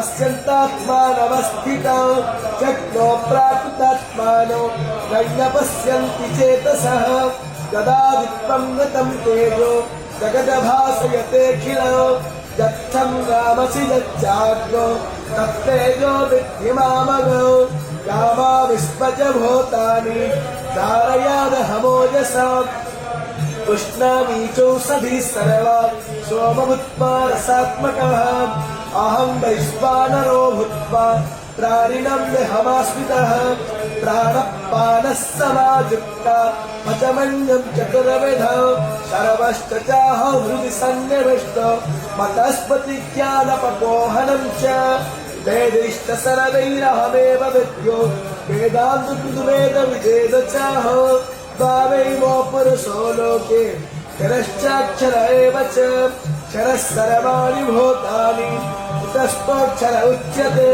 पश्यन्तात्मानवस्थितौ चक्रो प्राकृतात्मानो न पश्यन्ति चेतसः यदा विश्वं गतं तेजो जगद्भासयतेऽखिलो यच्छं रामसि यच्चाग्रो तत्तेजो विद्धि मामगौ कामाविश्वच भूतानि धारयादहमोजसा उष्णामीचौषधिः सर्वा सोमभूत्वा रसात्मकः अहं वैश्वानरो भूत्वा प्राणिनं देहमाश्रितः प्राणपानः समायुक्ता पचमन्यं चतुर्विधौ सर्वश्च चाहं हृदि सन्निविष्टो मतस्पतिज्ञानपपोहनं च वेदैश्च सर्वैरहमेव विद्यो वेदान्तवेद चाहो द्वावैमो पुरुषो लोके क्षरश्चाक्षर एव च क्षरः सर्वाणि भूतानि तस्माक्षर उच्यते।